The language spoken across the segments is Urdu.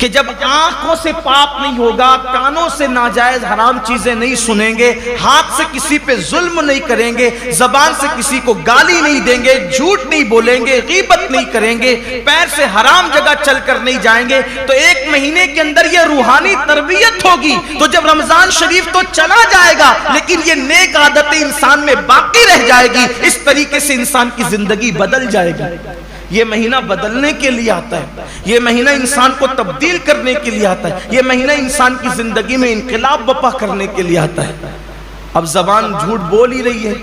کہ جب آنکھوں سے پاپ نہیں ہوگا، کانوں سے ناجائز حرام چیزیں نہیں سنیں گے، ہاتھ سے کسی پہ ظلم نہیں کریں گے، زبان سے کسی کو گالی نہیں دیں گے، جھوٹ نہیں بولیں گے، غیبت نہیں کریں گے، پیر سے حرام جگہ چل کر نہیں جائیں گے، تو ایک مہینے کے اندر یہ روحانی تربیت ہوگی۔ تو جب رمضان شریف تو چلا جائے گا لیکن یہ نیک عادتیں انسان میں باقی رہ جائے گی، اس طریقے سے انسان کی زندگی بدل جائے گی۔ یہ مہینہ بدلنے کے لیے آتا ہے، یہ مہینہ انسان کو تبدیل کرنے کے لیے آتا ہے، یہ مہینہ انسان کی زندگی میں انقلاب برپا کرنے کے لیے آتا ہے۔ اب زبان جھوٹ بول ہی رہی ہے،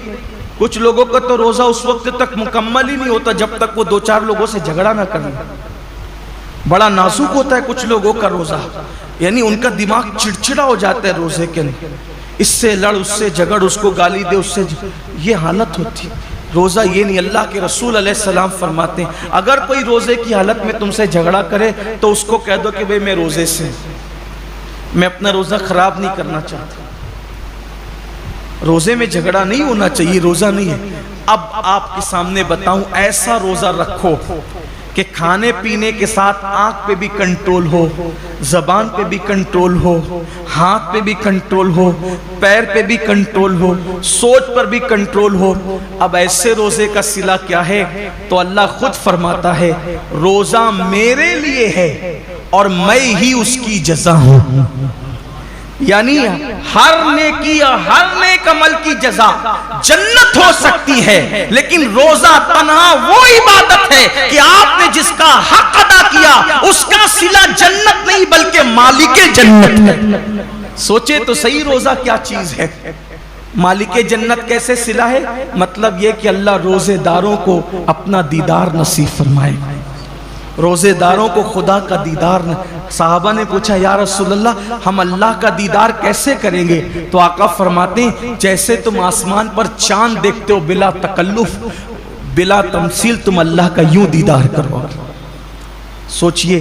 کچھ لوگوں کا تو روزہ اس وقت تک مکمل ہی نہیں ہوتا جب تک وہ 2-4 لوگوں سے جھگڑا نہ کریں۔ بڑا نازک ہوتا ہے کچھ لوگوں کا روزہ، یعنی ان کا دماغ چڑچڑا ہو جاتا ہے روزے کے اندر، اس سے لڑ، اس سے جھگڑ، اس کو گالی دے، اس سے یہ حالت ہوتی ہے۔ روزہ یہ نہیں، اللہ کے رسول علیہ السلام فرماتے ہیں اگر کوئی روزے کی حالت میں تم سے جھگڑا کرے تو اس کو کہہ دو کہ بھئی میں روزے سے، میں اپنا روزہ خراب نہیں کرنا چاہتا۔ روزے میں جھگڑا نہیں ہونا چاہیے، روزہ نہیں ہے۔ اب آپ کے سامنے بتاؤں، ایسا روزہ رکھو کہ کھانے پینے کے ساتھ آنکھ پہ بھی کنٹرول ہو، زبان پہ بھی کنٹرول ہو، ہاتھ پہ بھی کنٹرول ہو، پیر پہ بھی کنٹرول ہو، سوچ پر بھی کنٹرول ہو۔ اب ایسے روزے کا صلہ کیا ہے؟ تو اللہ خود فرماتا ہے روزہ میرے لیے ہے اور میں ہی اس کی جزا ہوں۔ یعنی ہر نیکی اور ہر نیک عمل کی جزا جنت ہو سکتی ہے، لیکن روزہ تنہا وہ عبادت ہے کہ آپ نے جس کا حق ادا کیا اس کا صلہ جنت نہیں بلکہ مالک جنت ہے۔ سوچے تو صحیح روزہ کیا چیز ہے، مالک جنت کیسے صلہ ہے؟ مطلب یہ کہ اللہ روزے داروں کو اپنا دیدار نصیب فرمائے، روزے داروں کو خدا کا دیدار۔ صحابہ نے پوچھا یا رسول اللہ ہم اللہ کا دیدار کیسے کریں گے؟ تو آقا فرماتے ہیں جیسے تم آسمان پر چاند دیکھتے ہو بلا تکلف، بلا تمثیل، تم اللہ کا یوں دیدار کرو۔ سوچئے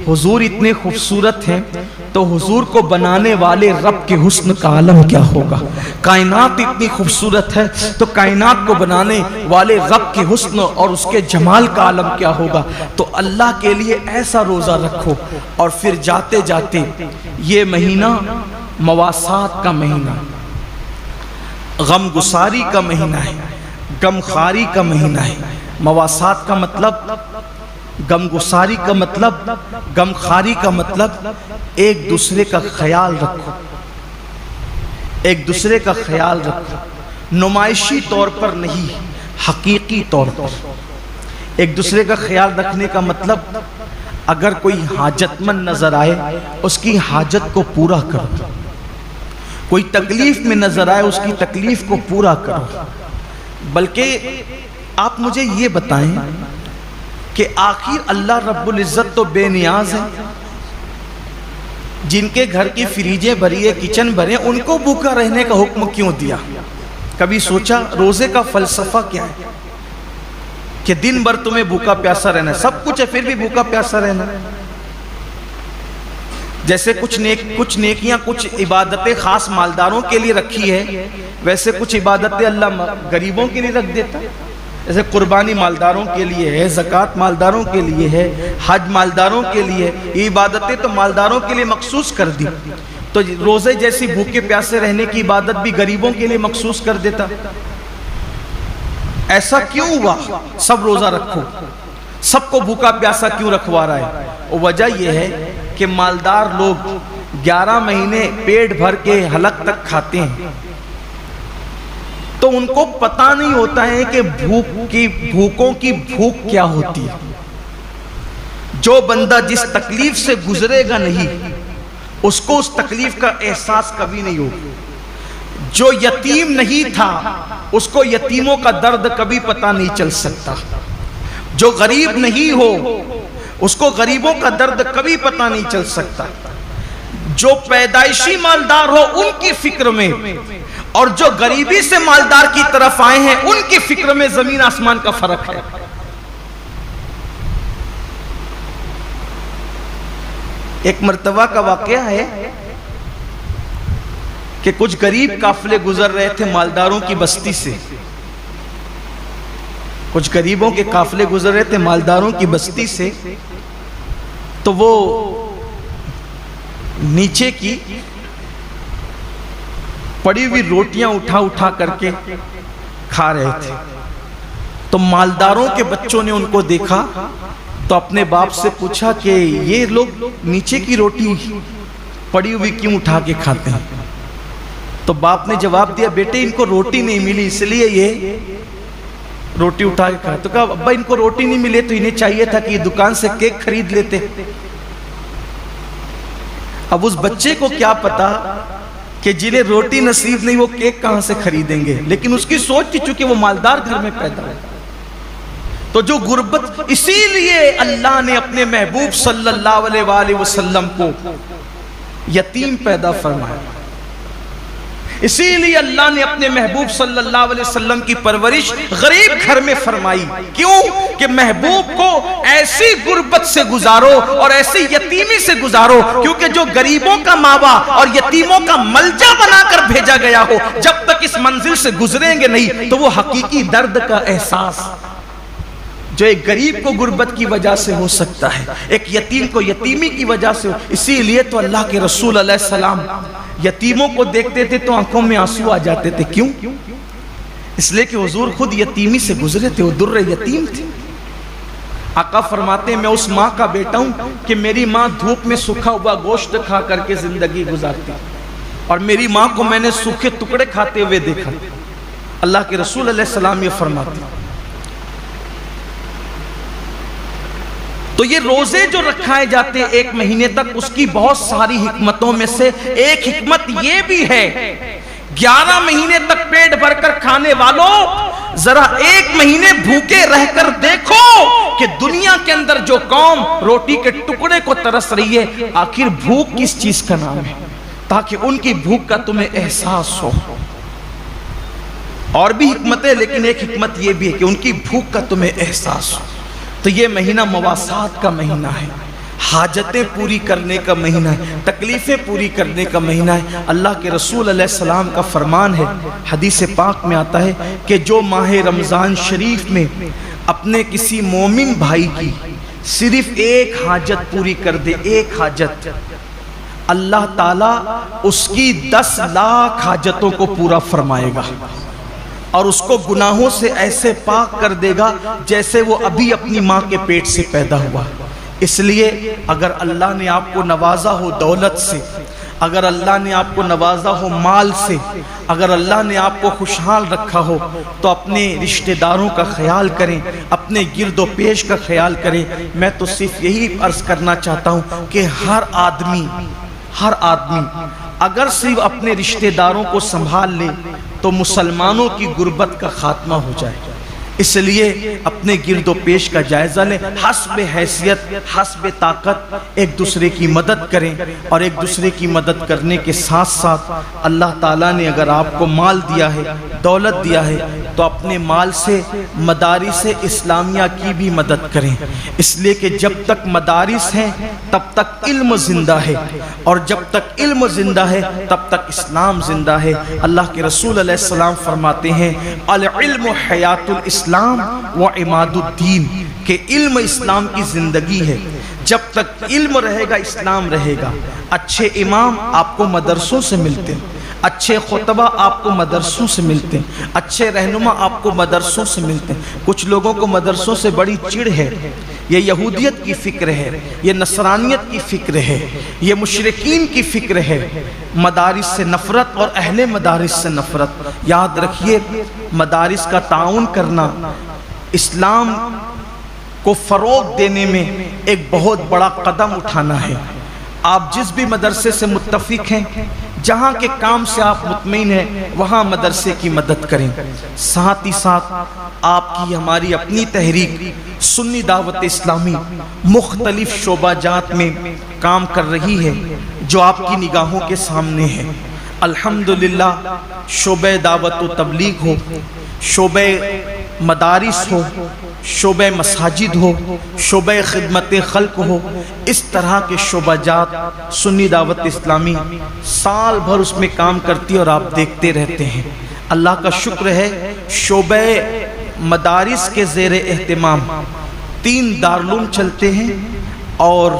حضور اتنے خوبصورت ہیں تو حضور کو بنانے والے رب کے حسن کا عالم کیا ہوگا؟ کائنات اتنی خوبصورت ہے تو کائنات کو بنانے والے رب کے حسن اور اس کے جمال کا عالم کیا ہوگا؟ تو اللہ کے لیے ایسا روزہ رکھو۔ اور پھر جاتے جاتے یہ مہینہ مواسات کا مہینہ، غم گساری کا مہینہ ہے، غم خاری کا مہینہ ہے۔ مواسات کا مطلب، غم گساری کا مطلب، غم خاری کا مطلب ایک دوسرے کا خیال رکھو، ایک دوسرے کا خیال رکھو، نمائشی طور پر نہیں، حقیقی طور پر۔ ایک دوسرے کا خیال رکھنے کا مطلب اگر کوئی حاجت مند نظر آئے اس کی حاجت کو پورا کرو، کوئی تکلیف میں نظر آئے اس کی تکلیف کو پورا کرو۔ بلکہ آپ مجھے یہ بتائیں کہ آخر اللہ رب العزت تو بے نیاز ہے، جن کے گھر کی فریجیں بھری ہے، کچن بھرے، ان کو بھوکا رہنے کا حکم کیوں دیا؟ کبھی سوچا روزے کا فلسفہ کیا ہے کہ دن بھر تمہیں بھوکا پیاسا رہنا ہے، سب کچھ ہے پھر بھی بھوکا پیاسا رہنا ہے؟ جیسے کچھ نیکیاں، کچھ عبادتیں خاص مالداروں کے لیے رکھی ہے، ویسے کچھ عبادتیں اللہ غریبوں کے لیے رکھ دیتا ہے۔ جیسے قربانی مالداروں کے لیے ہے، زکوٰۃ مالداروں کے لیے ہے، حج مالداروں کے لیے، یہ عبادتیں تو مالداروں کے لیے مخصوص کر دی۔ تو روزے جیسی بھوکے پیاسے رہنے کی عبادت بھی غریبوں کے لیے مخصوص کر دیتا۔ ایسا کیوں ہوا؟ سب روزہ رکھو، سب کو بھوکا پیاسا کیوں رکھوا رہا ہے؟ اور وجہ یہ ہے کہ مالدار لوگ 11 مہینے پیٹ بھر کے حلق تک کھاتے ہیں، تو ان کو پتہ نہیں ہوتا ہے کہ بھوکوں کی بھوک کیا ہوتی ہے۔ جو بندہ جس تکلیف سے گزرے گا نہیں، اس کو اس تکلیف کا احساس کبھی نہیں ہوگا۔ جو یتیم نہیں تھا اس کو یتیموں کا درد کبھی پتہ نہیں چل سکتا۔ جو غریب نہیں ہو اس کو غریبوں کا درد کبھی پتہ نہیں چل سکتا۔ جو پیدائشی مالدار ہو ان کی فکر میں، اور جو غریبی سے مالدار کی طرف آئے ہیں ان کی فکر میں زمین آسمان کا فرق ہے۔ ایک مرتبہ کا واقعہ ہے کہ کچھ غریب قافلے گزر رہے تھے مالداروں کی بستی سے، کچھ غریبوں کے قافلے گزر رہے تھے مالداروں کی بستی سے، تو وہ نیچے کی پڑی ہوئی روٹیاں اٹھا اٹھا کر کے کھا رہے تھے۔ تو مالداروں کے بچوں نے ان کو دیکھا تو اپنے باپ سے پوچھا کہ یہ لوگ نیچے کی روٹی پڑی ہوئی کیوں اٹھا کے کھاتے ہیں؟ تو باپ نے جواب دیا، بیٹے ان کو روٹی نہیں ملی اس لیے یہ روٹی اٹھا کے کھاتے۔ تو کہا ابا ان کو روٹی نہیں ملے تو انہیں چاہیے تھا کہ یہ دکان سے کیک خرید لیتے۔ اب اس بچے کو کیا پتا کہ جنہیں روٹی نصیب نہیں وہ کیک کہاں سے خریدیں گے، لیکن اس کی سوچ کی چونکہ وہ مالدار گھر میں پیدا ہے۔ تو جو غربت، اسی لیے اللہ نے اپنے محبوب صلی اللہ علیہ وآلہ وسلم کو یتیم پیدا فرمایا، اسی لیے اللہ نے اپنے محبوب صلی اللہ علیہ وسلم کی پرورش غریب گھر میں فرمائی۔ کیوں؟ کہ محبوب کو ایسی غربت سے گزارو اور ایسی یتیمی سے گزارو، کیونکہ جو غریبوں کا ماوا اور یتیموں کا ملجا بنا کر بھیجا گیا ہو، جب تک اس منزل سے گزریں گے نہیں تو وہ حقیقی درد کا احساس جو ایک غریب کو غربت کی وجہ سے ہو سکتا ہے، ایک یتیم کو یتیمی کی وجہ سے ہو۔ اسی لیے تو اللہ کے رسول علیہ السلام یتیموں کو دیکھتے تھے تو آنکھوں میں آنسو آ جاتے تھے۔ کیوں؟ اس لیے کہ حضور خود یتیمی سے گزرے تھے، وہ در یتیم تھے۔ آقا فرماتے ہیں میں اس ماں کا بیٹا ہوں کہ میری ماں دھوپ میں سوکھا ہوا گوشت کھا کر کے زندگی گزارتی، اور میری ماں کو میں نے سوکھے ٹکڑے کھاتے ہوئے دیکھا۔ اللہ کے رسول علیہ السلام یہ فرماتے ہیں۔ تو یہ روزے جو رکھائے جاتے ہیں ایک مہینے تک، اس کی بہت ساری حکمتوں میں سے ایک حکمت یہ بھی ہے، 11 مہینے تک پیٹ بھر کر کھانے والوں ذرا ایک مہینے بھوکے رہ کر دیکھو کہ دنیا کے اندر جو قوم روٹی کے ٹکڑے کو ترس رہی ہے، آخر بھوک کس چیز کا نام ہے، تاکہ ان کی بھوک کا تمہیں احساس ہو۔ اور بھی حکمتیں، لیکن ایک حکمت یہ بھی ہے کہ ان کی بھوک کا تمہیں احساس ہو۔ تو یہ مہینہ مواسات کا مہینہ ہے، حاجتیں پوری کرنے کا مہینہ ہے، تکلیفیں پوری کرنے کا مہینہ ہے۔ اللہ کے رسول علیہ السلام کا فرمان ہے، حدیث پاک میں آتا ہے کہ جو ماہ رمضان شریف میں اپنے کسی مومن بھائی کی صرف ایک حاجت پوری کر دے، ایک حاجت، اللہ تعالیٰ اس کی 10 لاکھ حاجتوں کو پورا فرمائے گا، اور اس کو گناہوں سے ایسے پاک کر دے گا جیسے وہ ابھی اپنی ماں کے پیٹ سے پیدا ہوا۔ اس لیے اگر اللہ نے آپ کو نوازا ہو دولت سے، اگر اللہ نے آپ کو نوازا ہو مال سے، اگر اللہ نے آپ کو خوشحال رکھا ہو، تو اپنے رشتہ داروں کا خیال کریں، اپنے گرد و پیش کا خیال کریں۔ میں تو صرف یہی عرض کرنا چاہتا ہوں کہ ہر آدمی اگر صرف اپنے رشتہ داروں کو سنبھال لے تو مسلمانوں کی غربت کا خاتمہ ہو جائے۔ اس لیے اپنے گرد و پیش کا جائزہ لیں، حسب حیثیت، حسب طاقت ایک دوسرے کی مدد کریں، اور ایک دوسرے کی مدد کرنے کے ساتھ ساتھ اللہ تعالیٰ نے اگر آپ کو مال دیا ہے، دولت دیا ہے، تو اپنے مال سے مدارس اسلامیہ کی بھی مدد کریں، اس لیے کہ جب تک مدارس ہیں تب تک علم زندہ ہے، اور جب تک علم زندہ ہے تب تک اسلام زندہ ہے۔ اللہ کے رسول علیہ السلام فرماتے ہیں العلم حیات الاسلام و عماد الدین، کہ علم اسلام کی زندگی ہے، جب تک علم رہے گا اسلام رہے گا۔ اچھے امام آپ کو مدرسوں سے ملتے ہیں، اچھے خطبہ آپ کو مدرسوں سے ملتے ہیں، اچھے رہنما آپ کو مدرسوں سے ملتے ہیں۔ کچھ لوگوں کو مدرسوں سے بڑی چڑ ہے، یہ یہودیت کی فکر ہے، یہ نصرانیت کی فکر ہے، یہ مشرکین کی فکر ہے، مدارس سے نفرت اور اہل مدارس سے نفرت۔ یاد رکھیے مدارس کا تعاون کرنا اسلام کو فروغ دینے میں ایک بہت بڑا قدم اٹھانا ہے۔ آپ جس بھی مدرسے سے متفق ہیں، جہاں کے کام سے آپ مطمئن ہیں، وہاں مدرسے کی مدد کریں۔ ساتھ ہی ساتھ آپ کی ہماری اپنی تحریک سنی دعوت اسلامی مختلف شعبہ جات میں کام کر رہی ہے جو آپ کی نگاہوں کے سامنے ہے۔ الحمدللہ شعبہ دعوت و تبلیغ ہو، شعبہ مدارس ہو، شعبہ مساجد ہو، شعبہ خدمت خلق ہو، اس طرح کے شعبہ جات سنی دعوت اسلامی سال بھر اس میں کام کرتی اور آپ دیکھتے رہتے ہیں۔ اللہ کا شکر ہے شعبہ مدارس کے زیر اہتمام 3 دارالعلوم چلتے ہیں اور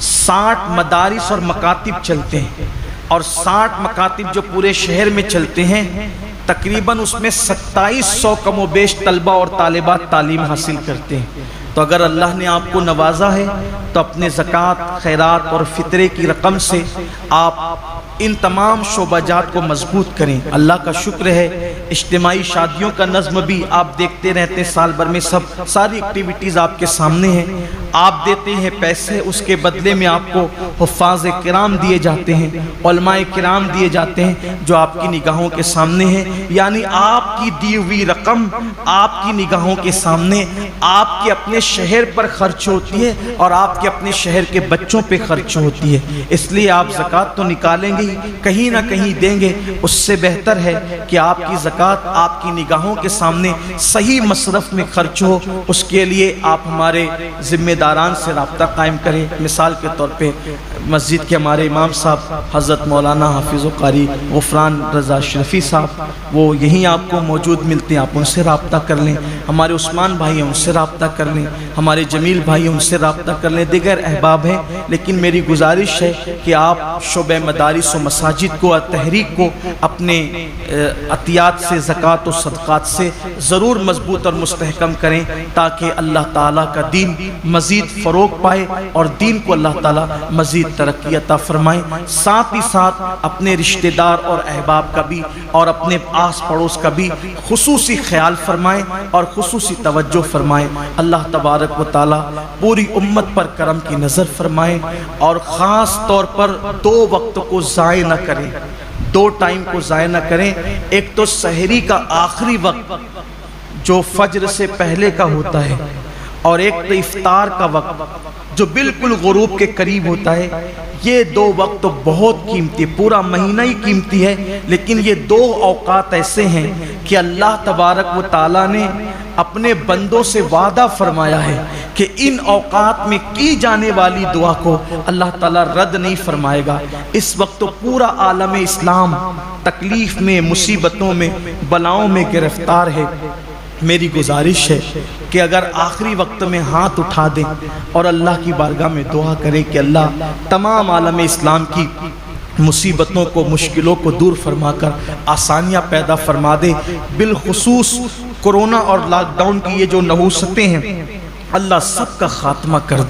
60 مدارس اور مکاتب چلتے ہیں، اور 60 مکاتب جو پورے شہر میں چلتے ہیں، تقریباً اس میں 2700 کم و بیش طلبہ اور طالبات تعلیم حاصل کرتے ہیں۔ تو اگر اللہ نے آپ کو نوازا ہے تو اپنے زکوٰۃ، خیرات اور فطرے کی رقم سے آپ ان تمام شعبہ جات کو مضبوط کریں۔ اللہ کا شکر ہے اجتماعی شادیوں کا نظم بھی آپ دیکھتے رہتے ہیں، سال بھر میں ساری ایکٹیویٹیز آپ کے سامنے ہیں۔ آپ دیتے ہیں پیسے، اس کے بدلے میں آپ کو حفاظ کرام دیے جاتے ہیں، علماء کرام دیے جاتے ہیں جو آپ کی نگاہوں کے سامنے ہیں۔ یعنی آپ کی دی ہوئی رقم آپ کی نگاہوں کے سامنے آپ کے اپنے شہر پر خرچ ہوتی ہے اور آپ کے اپنے شہر کے بچوں پہ خرچ ہوتی ہے۔ اس لیے آپ زکوٰۃ تو نکالیں گے، کہیں نہ کہیں دیں گے، اس سے بہتر ہے کہ آپ کی زکوٰۃ آپ کی نگاہوں کے سامنے صحیح مصرف میں خرچ ہو۔ اس کے لیے آپ ہمارے ذمہ داران سے رابطہ قائم کریں۔ مثال کے طور پہ مسجد کے ہمارے امام صاحب حضرت مولانا حافظ و قاری غفران رضا شرفی صاحب، وہ یہیں آپ کو موجود ملتے ہیں، آپ ان سے رابطہ کر لیں۔ ہمارے عثمان بھائی ہیں، ان سے رابطہ کر لیں۔ ہمارے جمیل بھائی ہیں، ان سے رابطہ کر لیں۔ دیگر احباب ہیں، لیکن میری گزارش ہے کہ آپ شعبہ مدارس و مساجد کو اور تحریک کو اپنے عطیات سے، زکوٰۃ و صدقات سے ضرور مضبوط اور مستحکم کریں، تاکہ اللہ تعالیٰ کا دین مزید فروغ پائے اور دین کو اللہ تعالیٰ مزید ترقی عطا فرمائے۔ ساتھ ہی ساتھ اپنے رشتہ دار اور احباب کا بھی اور اپنے آس پڑوس کا بھی خصوصی خیال فرمائیں اور خصوصی توجہ فرمائیں۔ اللہ تبارک و تعالیٰ پوری امت پر کرم کی نظر فرمائیں اور خاص طور پر 2 وقت کو ضائع نہ کریں، 2 ٹائم کو ضائع نہ کریں۔ ایک تو سحری کا آخری وقت جو فجر سے پہلے کا ہوتا ہے، اور ایک تو افطار کا وقت جو بالکل غروب کے قریب ہوتا ہے۔ یہ 2 وقت تو بہت قیمتی، پورا مہینہ ہی قیمتی ہے، لیکن یہ 2 اوقات ایسے ہیں کہ اللہ تبارک و تعالیٰ نے اپنے بندوں سے وعدہ فرمایا ہے کہ ان اوقات میں کی جانے والی دعا کو اللہ تعالیٰ رد نہیں فرمائے گا۔ اس وقت تو پورا عالم اسلام تکلیف میں، مصیبتوں میں، بلاؤں میں گرفتار ہے۔ میری گزارش ہے کہ اگر آخری وقت میں ہاتھ اٹھا دیں اور اللہ کی بارگاہ میں دعا کریں کہ اللہ تمام عالم اسلام کی مصیبتوں کو، مشکلوں کو دور فرما کر آسانیاں پیدا فرما دے، بالخصوص کورونا اور لاک ڈاؤن کی یہ جو نحوستیں ہیں، اللہ سب کا خاتمہ کر دے۔